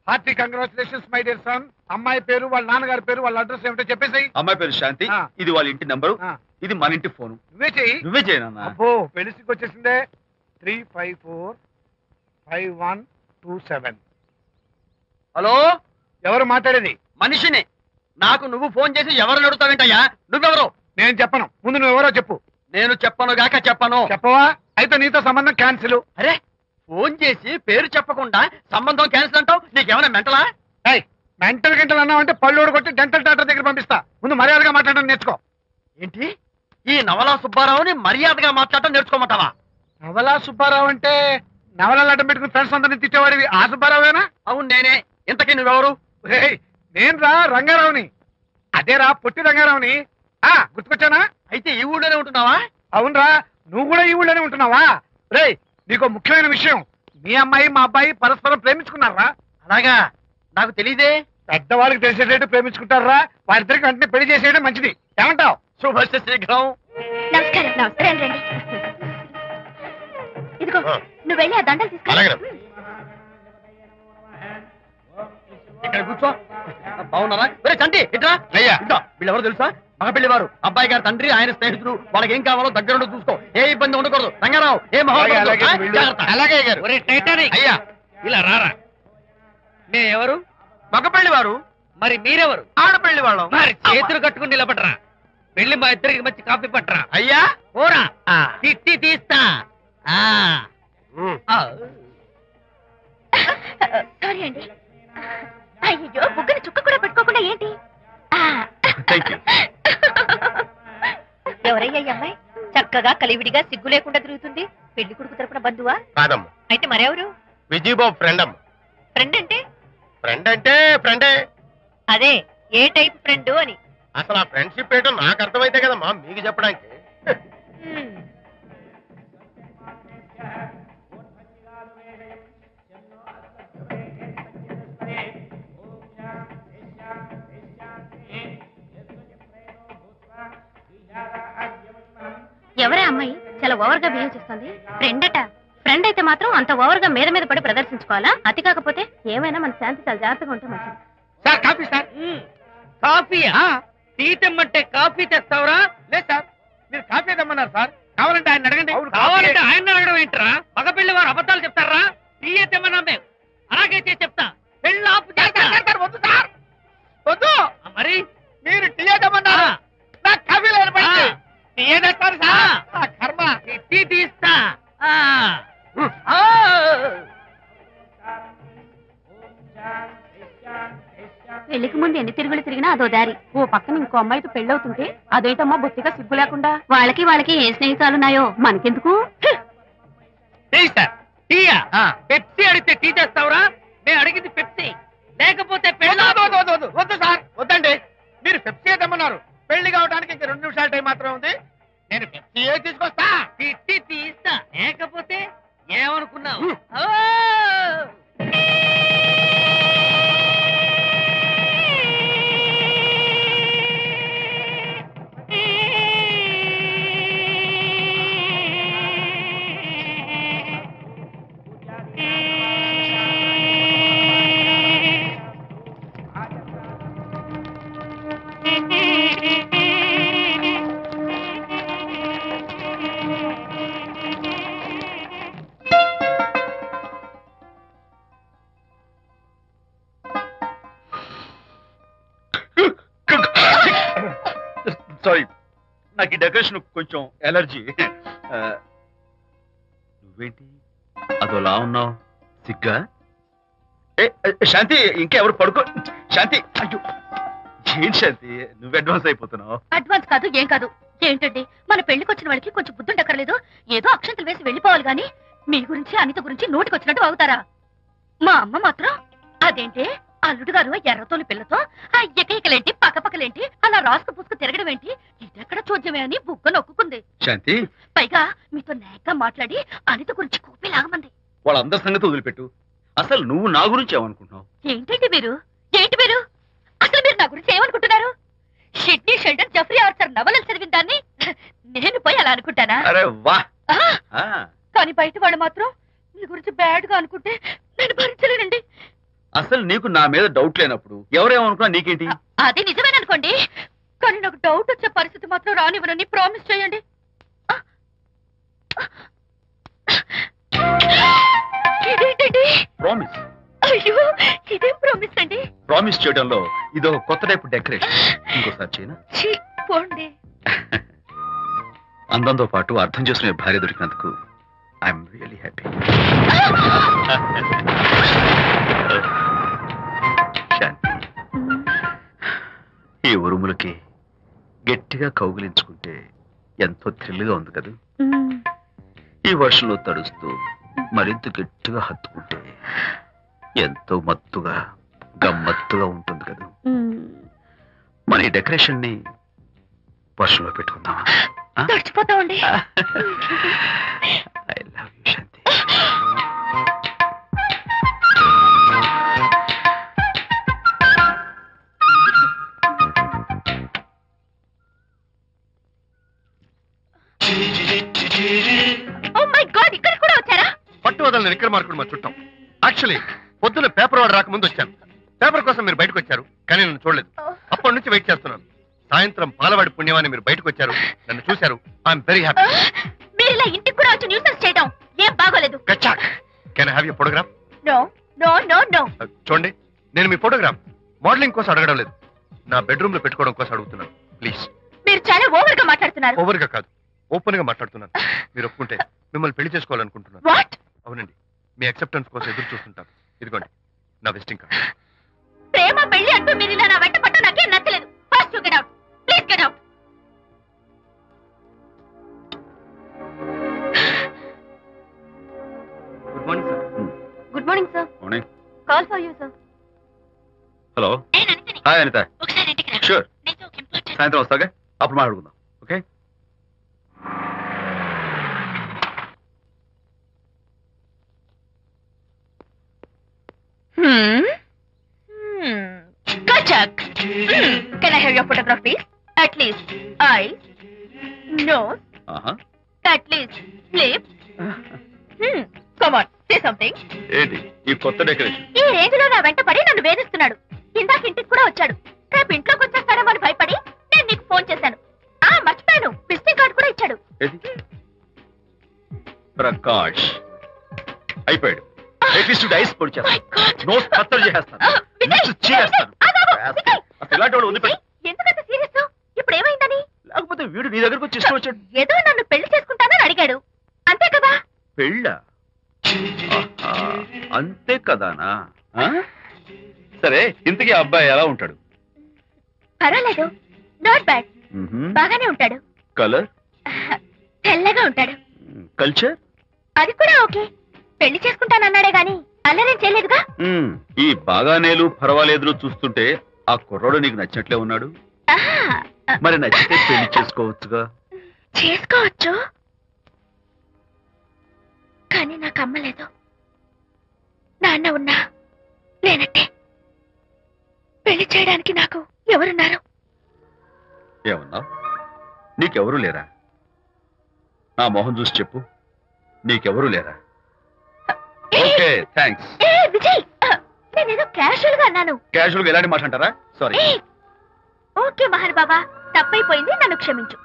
Hearty congratulations my dear son. అమ్మాయి పేరు, వాళ్ళ నాన్నగారి పేరు, వాళ్ళ అడ్రస్ ఏమిటో చెప్పేసాయి. అమ్మాయి పేరు శాంతి, ఇది వాళ్ళ ఇంటి నంబరు, ఇది మన ఇంటి ఫోను. నువ్వే చెయ్యి. నువ్వే చేయనన్నా. అబ్బో పెళ్లికి వచ్చేసిందే. 3545127. హలో, ఎవరు మాట్లాడేది? మనిషిని. నాకు నువ్వు ఫోన్ చేసి ఎవరు అడుగుతావేంటయ్యా? నువ్వెవరు? నేను చెప్పను, ముందు నువ్వెవరో చెప్పు. నేను చెప్పను గాక చెప్పను. చెప్పవా? అయితే నీతో సంబంధం క్యాన్సిల్. అరే, ఫోన్ చేసి పేరు చెప్పకుండా సంబంధం క్యాన్సిల్ అంటావు? నీకేమైనా మెంటలా? మెంటల్ గంటలు అన్నావంటే పళ్ళు కొట్టి డెంటల్ డాక్టర్ దగ్గర పంపిస్తా. ముందు మర్యాదగా మాట్లాడడం నేర్చుకో. ఏంటి, ఈ నవలా సుబ్బారావుని మర్యాదగా మాట్లాడటం నేర్చుకోమంటావా? నవలా సుబ్బారావు అంటే నవలాలు అడ్డం పెట్టుకుని ఫ్రెండ్స్ అందరినీ తిట్టేవాడివి ఆ సుబ్బారావేనా? అవును నేనే. ఇంతకీ నువ్వెవరు? నేను రా రంగారావుని. అదేరా పొట్టి రంగారావుని. గుర్తుకొచ్చానా? అయితే ఈ ఊళ్ళోనే ఉంటున్నావా? అవునరా, నువ్వు కూడా ఈ ఊళ్ళోనే ఉంటున్నావా? రే, నీకు ముఖ్యమైన విషయం, మీ అమ్మాయి మా అబ్బాయి పరస్పరం ప్రేమించుకున్నారా? అలాగా? నాకు తెలీదే. పెద్దవాళ్ళకి తెలిసేటట్టు ప్రేమించుకుంటారా? వారిద్దరికి వెంటనే పెళ్లి చేసేయడం మంచిది. ఏమంటావు? శుభస్య శీఘ్రం. నమస్కారం. నమస్కారం. రండి. ఇదిగో నువ్వు వెళ్ళి ఆ దండలు తీసుకో. ఇక్కడ కూర్చో. బాగున్నారా? చంటి ఇట్రా. అయ్యా, వీళ్ళెవరో తెలుసా? మగ పెళ్లివారు, అబ్బాయి గారి తండ్రి, ఆయన స్నేహితులు. వాళ్ళకి ఏం కావాలో దగ్గరుండి చూసుకో. ఏ ఇబ్బంది ఉండకూడదు. రంగారావు, ఏ అలాగే గారు. అయ్యా ఇలా రారా. ఎవరు? మగ పెళ్లివారు. మరి మీరెవరు? ఆడపెళ్లి వాళ్ళం. మరి చేతులు కట్టుకుని నిలబడరా. వెళ్ళి మా ఇద్దరికి మంచి కాఫీ పట్టరా. అయ్యా ఓరా, తిట్టి తీస్తా. సారీ అండి. అయ్యో, బుగ్గని చుక్క కూడా పెట్టుకోకుండా ఏంటి? ఎవరయ్యా ఈ అమ్మాయి? చక్కగా కలివిడిగా సిగ్గు లేకుండా తిరుగుతుంది. పెళ్లి కొడుకు తరపున బంధువా? కాదమ్మా. అయితే మరెవరు? విజయబాబు ఫ్రెండ్ అమ్మ. ఫ్రెండ్ అంటే? ఫ్రెండ్ అంటే ఫ్రెండే. అదే, ఏ టైప్ ఫ్రెండ్ అని. అసలు ఆ ఫ్రెండ్షిప్ ఏంటో నాకు అర్థమైతే కదమ్మా మీకు చెప్పడానికి. ఎవరే అమ్మాయి చాలా ఓవర్ గా బిహేవ్ చేస్తుంది? ఫ్రెండ్ అట. ఫ్రెండ్ అయితే మాత్రం అంత ఓవర్ గా మీద మీద పడి ప్రదర్శించుకోవాలా? అతి కాకపోతే ఏమైనా మన శాంతి చాలా జాగ్రత్తగా ఉంటే మంచిది. Sir coffee sir. కాఫీయా? టీ తెమ్మంటే కాఫీ తెస్తావురా? లేదు సార్, మీరు కాఫీ తెమ్మన్నారు సార్. కావాలంటే ఆయన అడగండి. కావాలంటే ఆయన అడగడం ఏంట్రా? మగ పెళ్లి వారు అబద్ధాలు చెప్తారా? టీ తెమ్మన్నా మేము అలాగైతే చెప్తా. పెళ్ళి ఆపు చేస్తా. వద్దు సార్, వద్దు. మరి మీరు టీ తెమ్మన్నారు, నాకు కాఫీ లేదు. టీ తెస్తారు సార్. కర్మ. టీ తీస్తా. పెళ్లికి ముందు ఎన్ని తిరుగులు తిరిగినా అదో దారి. ఓ పక్కన ఇంకో అమ్మాయితో పెళ్ళవుతుంటే అదేంటమ్మా బొత్తిగా సిగ్గు లేకుండా. వాళ్ళకి ఏ స్నేహితాలున్నాయో మనకెందుకు? టీయా? పెప్సీ అడిగితే టీ తెస్తావురా? నేను అడిగింది పెప్సీ, లేకపోతే వద్దు సార్, వద్దండి. మీరు పెప్సీ తెమ్మన్నారు. పెళ్లి కావడానికి ఇంక 2 నిమిషాల టైం మాత్రం ఉంది. నేను పెప్సీ తీసుకొస్తా. తిట్టి తీస్తా. లేకపోతే ఏమనుకున్నావు? సారీ, నాకు ఈ డెకరేషన్ కొంచెం ఎలర్జీ. నువ్వేంటి అదోలా ఉన్నావు? సిగ్గా? శాంతి, ఇంకెవరు పడుకో. శాంతి, అయ్యో ఏంటి శాంతి, నువ్వు అడ్వాన్స్ అయిపోతున్నావు. అడ్వాన్స్ కాదు, ఏం కాదు. ఏంటండి, మన పెళ్లికి వచ్చిన వాళ్ళకి కొంచెం బుద్ధుండక్కర్లేదు? ఏదో అక్షంతలు వేసి వెళ్ళిపోవాలి గాని మీ గురించి అనిత గురించి నోటికొచ్చినట్టు అవుతారా? మా అమ్మ మాత్రం అదేంటి అల్లుడు గారు ఎర్రతోని పిల్లతో ఆ ఎకైకలేంటి పక్కపక్కలేంటి అలా రాసుకు పుసుకు తిరగడం ఏంటి, ఇదెక్కడ చూద్యమే అని బుగ్గ నొక్కుంది. శాంతి, పైగా మీతో నేగ్గా మాట్లాడి అనిత గురించి కూపి లాగమంది. వాళ్ళందరి సంగతి వదిలిపెట్టు. అసలు నువ్వు నా గురించి ఏమనుకుంటున్నావు? ఏంటండి మీరు? అసలు మీరు నా గురించి ఏమనుకుంటున్నారు? షిడ్నీ షెల్డన్ జెఫ్రీ ఆర్చర్ నవలలు చదివిన దాన్ని నేను పోయి అలా అనుకుంటానా? అరే వా. కానీ బయట వాళ్ళు మాత్రం మీ గురించి బ్యాడ్ గా అనుకుంటే నేను భరించలేనండి. అసలు నీకు నా మీద డౌట్ లేనప్పుడు ఎవరేమనుకున్నా నీకేంటి? అది నిజమేననుకోండి, కానీ నాకు డౌట్ వచ్చే పరిస్థితి మాత్రం రానివ్వనని ప్రామిస్ చేయండి. ఇదేంటండి? ప్రామిస్? అయ్యో, ఇదేం ప్రామిస్ అండి? ప్రామిస్ చేయడంలో ఇదో కొత్త టైప్ డెకరేషన్. ఇంకోసారి చేయనా? పోండి. అందంతో పాటు అర్థం చేసుకునే భార్య దొరికినందుకు ఐఎమ్ రియలీ హ్యాపీ. శాంతి, ఈ ఉరుములకి గట్టిగా కౌగిలించుకుంటే ఎంతో థ్రిల్గా ఉంది కదా. ఈ వర్షంలో తడుస్తూ మరింత గట్టిగా హత్తుకుంటే ఎంతో మత్తుగా గమ్మత్తుగా ఉంటుంది కదా. మన ఈ డెకరేషన్ ని వర్షంలో పెట్టుకుందామా? తడిచిపోతామండి. I love you Shanti. Oh my god, ఇక్కడ కూడా వచ్చారా? పట్టు వదలని నిక్కర మార్కుడు మా చుట్టాం. యాక్చువల్లీ పొద్దున్న పేపర్ వాడు రాకముందు వచ్చాను. పేపర్ కోసం మీరు బయటకు వచ్చారు, కానీ నన్ను చూడలేదు. అప్పటి నుంచి వెయిట్ చేస్తున్నాను. సాయంత్రం పాలవాడి పుణ్యమాన్ని మీరు బయటకు వచ్చారు, నన్ను చూశారు. I'm very happy. మీరు ఇలా ఇంటికి కూడా వచ్చి న్యూసెన్స్ చేయడం ఏం బాగోలేదు. Can I have your photograph? No no no no. చూడండి, నేను మీ ఫోటోగ్రాఫ్ మోడలింగ్ కోసం అడగడం లేదు, నా బెడ్రూమ్ లో పెట్టుకోవడం కోసం అడుగుతున్నాను. ప్లీజ్. మీరు చాలా ఓవర్ గా మాట్లాడుతున్నారు. ఓవర్ గా కాదు, ఓపెన్ గా మాట్లాడుతున్నాను. మీరు ఒప్పుకుంటే మిమ్మల్ని పెళ్లి చేసుకోవాలనుకుంటున్నాను. వాట్? అవునండి, మీ అక్సెప్టెన్స్ కోసం ఎదురు చూస్తుంటాను. ఇదిగోండి నా విజిటింగ్ కార్డ్. ప్రేమ పెళ్లి అంటూ మీరు ఇలా నా వెంట పట్ట నాకేం నచ్చలేదు. First get out, please get out. Good morning sir. Good morning sir. Morning. Call for you sir. Hello. నేను అనితని. హాయ్ అనిత. ఒకసారి ఇంటికి రా. షూర్. నీతో ఒక ఇంపార్టెంట్. సాయంత్రం వస్తాగా, అప్పుడు మాట్లాడుకుందాం. Okay. Kachak. Can I have your photograph, please? At least eyes, nose, at least lips. Come on, say something. ఏంటి ఈ కొత్త డెకరేషన్? ఈ రేంజ్ లో నా వెంట పడి నన్ను వేధిస్తున్నాడు. ఇందాక ఇంటికి కూడా వచ్చాడు. రేపు ఇంట్లోకి వచ్చేస్తాడేమో అని భయపడి నేను నీకు ఫోన్ చేశాను. మర్చిపోయాను, విజిటింగ్ కార్డు కూడా ఇచ్చాడు. ప్రకాష్ అయిపోయాడు. ఐస్ పొడి My God. నోస్ కత్తలు చేసేస్తాను. విజయ్, చేస్తాను. విజయ్, ఇలాంటి వాడు వదిలిపెట్టు. ఎందుకంత సీరియస్? ఇప్పుడు ఏమైందని? లేకపోతే వీడు నీ దగ్గరకు వచ్చి ఇష్టం వచ్చాడు. ఏదో నన్ను పెళ్లి చేసుకుంటానని అడిగాడు, అంతే కదా? పెళ్ళా? అంతే కదానా? సరే, ఇంతకీ ఆ అబ్బాయి ఎలా ఉంటాడు? పర్వాలేదు, నాట్ బ్యాడ్, బాగానే ఉంటాడు. కలర్? తెల్లగా ఉంటాడు. కల్చర్? అది కూడా ఓకే. పెళ్లి చేసుకుంటానన్నాడే గాని అల్లరేం చేయలేదుగా. ఈ బాగానేలు పర్వాలేదులు చూస్తుంటే ఆ కుర్రోడు నీకు నచ్చినట్లే ఉన్నాడు. మరి నచ్చితే పెళ్లి చేసుకోవచ్చుగా. చేసుకోవచ్చు, కానీ నాకు అమ్మ లేదు, నాన్న ఉన్నా లేనట్టే. పెళ్లి చేయడానికి నాకు ఎవరున్నారు? ఏమన్నావు? నీకెవరూ లేరా? నా మొహం చూసి చెప్పు, నీకెవరూ లేరా? Okay, thanks. విజయ్, నేనేదో క్యాషువల్ గా అన్నాను. క్యాజువల్ గా ఎలాంటి మాట అంటారా? సారీ. ఓకే మహర్ బాబా, తప్పైపోయింది, నన్ను క్షమించు.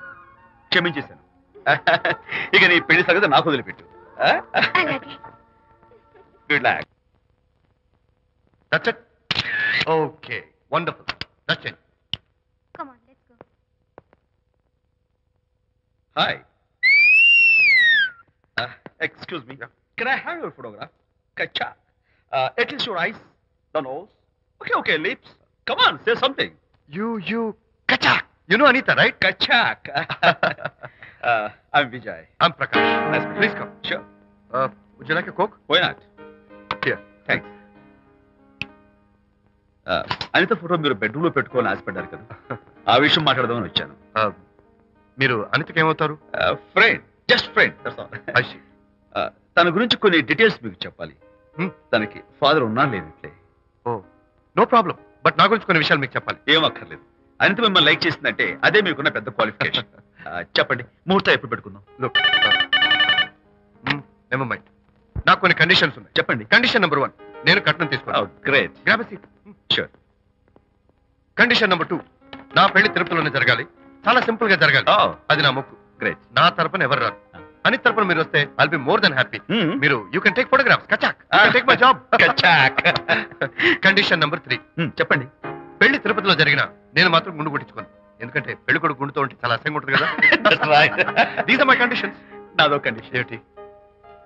క్షమించేశాను. ఇక నీ పెళ్లి సంగతి నాకు వదిలిపెట్టు. అలాగే. Good luck. That's it. Okay, wonderful. That's it. Come on, let's go. Hi. Excuse me. Can I have your photograph? Kacha. At least your eyes, the nose. Okay, lips. Come on, say something. You, Kachak. You know Anita, right? Kachak. I'm Vijay. I'm Prakash. Nice to meet you. Please come. Sure. Would you like a Coke? Why not? Here. Thanks. Anitha photo మీరు bedroom లో పెట్టుకోవాలని ఆశపడ్డారు కదా, ఆ విషయం మాట్లాడదామని వచ్చాను. మీరు అనితకి ఏమవుతారు? Friend, just friend. తన గురించి కొన్ని డీటెయిల్స్ మీకు చెప్పాలి. తనకి ఫాదర్ ఉన్నా లేనట్లే. ఓ, నో ప్రాబ్లం. బట్ నా గురించి కొన్ని విషయాలు మీకు చెప్పాలి. ఏం అక్కర్లేదు. అనిత మిమ్మల్ని లైక్ చేసిందంటే అదే మీకున్న పెద్ద క్వాలిఫికేషన్. చెప్పండి, ముహూర్తం ఎప్పుడు పెట్టుకుందాం? నెవర్ మైండ్, నాకు కొన్ని కండిషన్స్ ఉన్నాయి. చెప్పండి. కండిషన్ నెంబర్ 1, నేను కట్నం తీసుకున్నాను. Great. Grab seat. Sure. Condition number 2, నా పెళ్లి తిరుపతిలోనే జరగాలి. చాలా సింపుల్ గా జరగాలి. అది నా మొక్కు. గ్రేట్. నా తరపున ఎవరు రారు. అని తరపున మీరు వస్తే I'll be more than happy. మీరు యూ కెన్ టేక్ ఫోటోగ్రాఫ్స్. కచాక్. Take my job. కచాక్. కండిషన్ నెంబర్ 3, చెప్పండి. పెళ్లి తిరుపతిలో జరిగిన నేను మాత్రం గుండు కొట్టించుకోను. ఎందుకంటే పెళ్లి కొడుకు గుండుతో ఉంటే చాలా అసహ్యంగా ఉంటుంది కదా. These are my conditions. నాదో కండిషన్. ఏమిటి?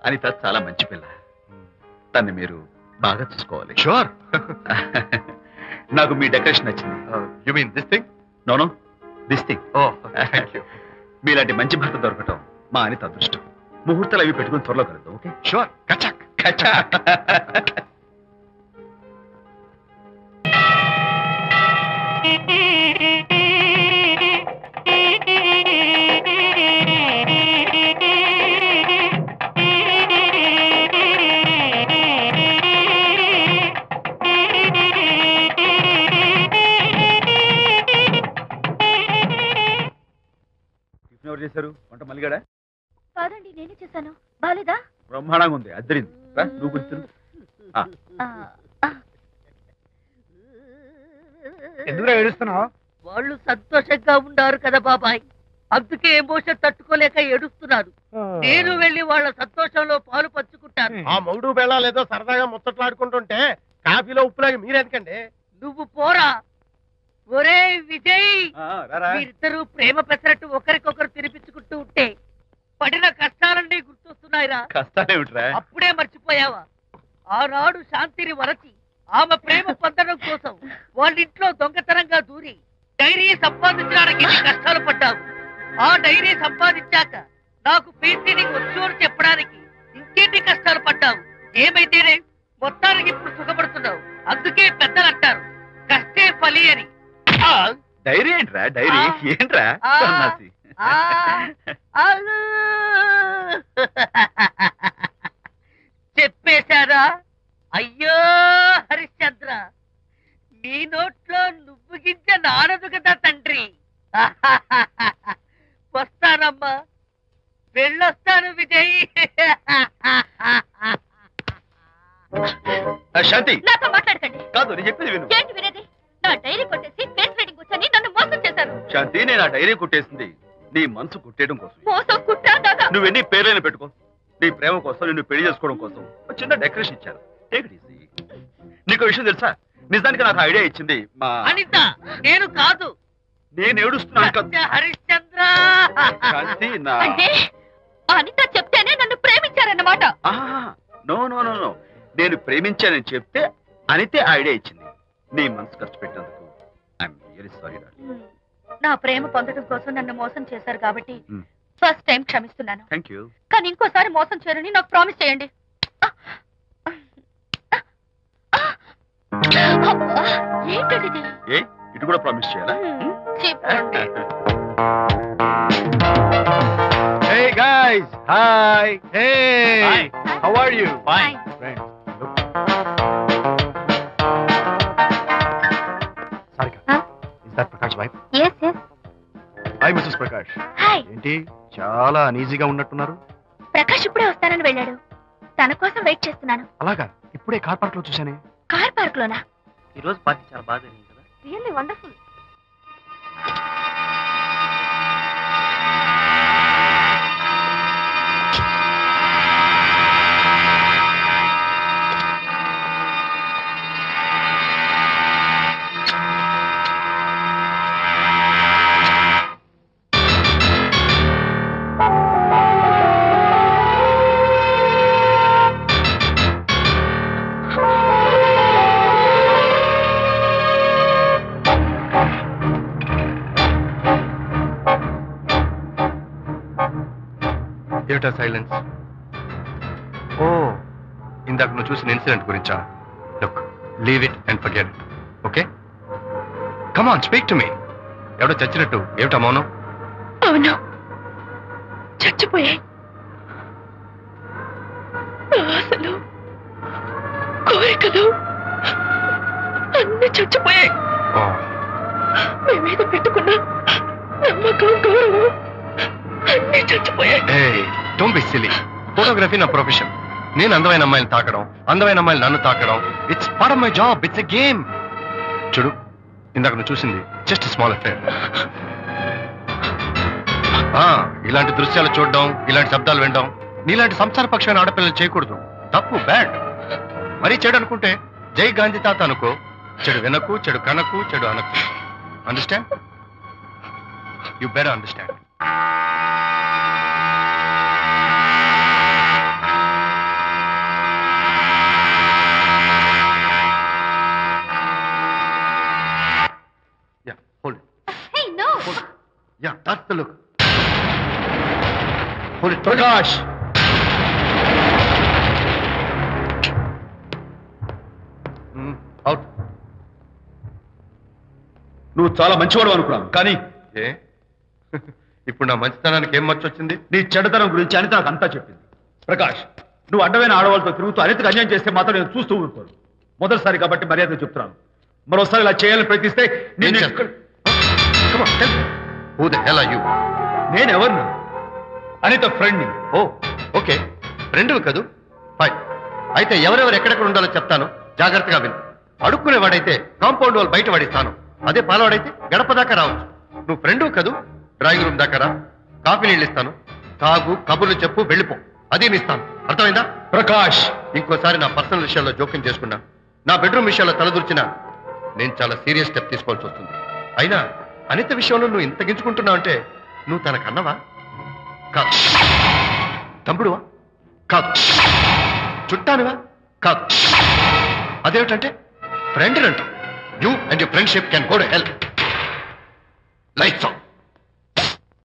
అనిత చాలా మంచి పిల్ల. తన్ని మీరు బాగా చూసుకోవాలి. షూర్. నాకు మీ డెకరేషన్ నచ్చింది. You mean this thing? No this thing. Oh thank you. మీలాంటి మంచి భర్త దొరకటం మా అనిత అదృష్టం. ముహూర్తాలు అవి పెట్టుకుని త్వరలో కలుద్దాం. ఓకే? షూర్. కచాక్. కచాక్. ఎవరు చేశారు వంట? మల్లిగాడా? కాదండి, నేనే చేశాను. బాలేదా? బ్రహ్మాండంగా ఉంది. అద్దరింది. నువ్వు గుర్తు. ఎందుకు ఏడుస్తున్నావు? వాళ్ళు సంతోషంగా ఉన్నారు కదా బాబాయ్, అందుకే ఎమోషన్ తట్టుకోలేక ఏడుస్తున్నారు. నేను వెళ్ళి వాళ్ళ సంతోషంలో పాలు పంచుకుంటాను. ఆ మౌడు బెళ్ళాలేదో సరదాగా ముచ్చట్లాడుకుంటుంటే కాఫీలో ఉప్పులాగి మీరెందుకండి? నువ్వు పోరా. ఒరే విజయ్, మీరిద్దరూ ప్రేమ పెసరట్టు ఒకరికొకరు తినిపించుకుంటూ ఉంటే పడిన కష్టాలన్నీ గుర్తొస్తున్నాయిరా. కష్టాలేమిట్రా? అప్పుడే మర్చిపోయావా? ఆనాడు శాంతిని వరచి ఆమె ప్రేమ పొందడం కోసం వాళ్ళింట్లో దొంగతనంగా దూరి డైరీ సంపాదించడానికి ఎన్ని కష్టాలు పడ్డావు. ఆ డైరీ సంపాదించాక నాకు పీసీడీకి వచ్చు అని చెప్పడానికి ఇంకెన్ని కష్టాలు పడ్డావు. ఏమైతేనే మొత్తానికి ఇప్పుడు సుఖపడుతున్నావు. అందుకే పెద్దలు అంటారు కష్టే ఫలి అని. డైరీ ఏంట్రా? డైరీ ఏంట్రా? సన్నాసి. చెప్పేశారా? అయ్యో హరిశ్చంద్ర, నీ నోట్లో నువ్వు గింజ నానదు కదా తండ్రి. వస్తానమ్మా, వెళ్ళొస్తాను విజయ్. శాంతి, నాతో మాట్లాడకండి. కాదు నేను చెప్పేది విను. ఏంటి వినేది? నా డైరీ కొట్టేసి ఫేస్ రీడింగ్ వచ్చని నన్ను మోసం చేశారు. శాంతి, నేను ఆ డైరీ కుట్టేసింది నీ మనసు కుట్టేయడం కోసం. మోసం కుట్టాక నువ్వెన్ని పేర్లైనా పెట్టుకో, నీ ప్రేమ కోసం, నిన్ను పెళ్లి చేసుకోవడం కోసం ఒక చిన్న డెకరేషన్ ఇచ్చాను. Take it easy. నీకు విషయం తెలుసా? నిజానికి నాకు ఐడియా ఇచ్చింది మా అనిత, నేను కాదు. నేను ఏడుస్తున్నాను కదా హరిశ్చంద్ర. శాంతి. నా అంటే అనిత చెప్తేనే నన్ను ప్రేమించారన్నమాట. నో నో నో నో నేను ప్రేమించానని చెప్తే అనితే ఐడియా ఇచ్చింది. నీ మనసు ఖర్చు పెట్టినందుకు ఐఎమ్ రియల్లీ సారీ. నా ప్రేమ పొందడం కోసం నన్ను మోసం చేశారు కాబట్టి ఫస్ట్ టైం క్షమిస్తున్నాను. Thank you. కానీ ఇంకోసారి మోసం చేయరని నాకు ప్రామిస్ చేయండి. ఏంటండి ఇది? ఏ ఇటు కూడా ప్రామిస్ చేయాలా? చెప్పండి. Hey guys, hi. Hey, Hi. how are you? Fine. Friends, look. Sarika, Huh? is that Prakash wife? Yes, yes. Hi, Mrs. Prakash. Hi. ఏంటి చాలా అనీజీగా ఉన్నట్టున్నారు? ప్రకాష్ ఇప్పుడే వస్తానని వెళ్ళాడు. తన కోసం వెయిట్ చేస్తున్నాను. అలాగా? ఇప్పుడే కార్ పార్క్ లో చూశానే. కార్ పార్క్ లోనా? ఈ రోజు పార్టీ చాలా బాగా జరిగింది కదా. Really wonderful. ఏమిటా సైలెన్స్? ఓ, ఇందాక నువ్వు చూసిన ఇన్సిడెంట్ గురించా? Look, leave it and forget it. Okay, come on, speak to me. ఎవడో చచ్చినట్టు ఏమిటా మౌనం? అవును, చచ్చిపోయాయి. ఆశలు, కోరికలు అన్ని చచ్చిపోయాయి. మీ మీద పెట్టుకున్న నమ్మకం, గౌరవం అన్ని చచ్చిపోయాయి. Hey, don't be silly. Photography నా ప్రొఫెషన్. నేను అందమైన అమ్మాయిని తాకడం, అందమైన అమ్మాయిలు నన్ను తాకడం, it's part of my job, it's a game. చూడు, ఇందాక నువ్వు చూసింది జస్ట్ స్మాల్ అఫేర్. ఇలాంటి దృశ్యాలు చూడడం, ఇలాంటి శబ్దాలు వినడం నీలాంటి సంసారపక్షమైన ఆడపిల్లలు చేయకూడదు. తప్పు, బ్యాడ్. మరీ చెడు అనుకుంటే జై గాంధీ తాత అనుకో. చెడు వినకు, చెడు కనకు, చెడు అనకు. Understand? You better understand. Hold it. Hey, no! Hold it. Yeah, that's the look. Hold it. Prakash, Out. నువ్వు చాలా మంచివాడు అనుకున్నాను, కానీ ఏ ఇప్పుడు నా మంచితనానికి ఏం మర్చొచ్చింది? నీ చెడ్డతనం గురించి అనిత నాకు అంతా చెప్పింది. ప్రకాష్, నువ్వు అడ్డమైన ఆడవాళ్ళతో తిరుగుతూ అనితకు అన్యాయం చేస్తే మాత్రం నేను చూస్తూ ఉంటాను. మొదటిసారి కాబట్టి మర్యాద చెప్తున్నాను. మరోసారి ఇలా చేయాలని ప్రయత్నిస్తే నేను Come on, tell me. Who the hell are you? నేనెవరిని? అనిత ఫ్రెండ్ని. ఓ, ఓకే, ఫ్రెండ్ కదూ. ఫైన్. అయితే ఎవరెవరు ఎక్కడెక్కడ ఉండాలో చెప్తాను, జాగ్రత్తగా విను. అడుక్కునేవాడైతే కాంపౌండ్ వాళ్ళు బయట పడిస్తాను. అదే పాలవాడైతే గడప దాకా రావచ్చు. నువ్వు ఫ్రెండ్ కదూ, డ్రాయింగ్ రూమ్ దాకా రా, కాఫీ నీళ్ళు ఇస్తాను, తాగు, కబుర్లు చెప్పు, వెళ్ళిపో. అది ఇస్తాను. అర్థమైందా? ప్రకాష్, ఇంకోసారి నా పర్సనల్ విషయాల్లో జోక్యం చేసుకున్నా, నా బెడ్రూమ్ విషయాల్లో తలదూర్చినా నేను చాలా సీరియస్ స్టెప్ తీసుకోవాల్సి వస్తుంది. అయినా అనిత విషయంలో నువ్వు ఇంత గించుకుంటున్నావు అంటే నువ్వు తనకన్నవా? కాదు. తమ్ముడువా? కాదు. చుట్టానివా? కాదు. అదేమిటంటే ఫ్రెండ్ అంట. You and your friendship can go to help. Lights off.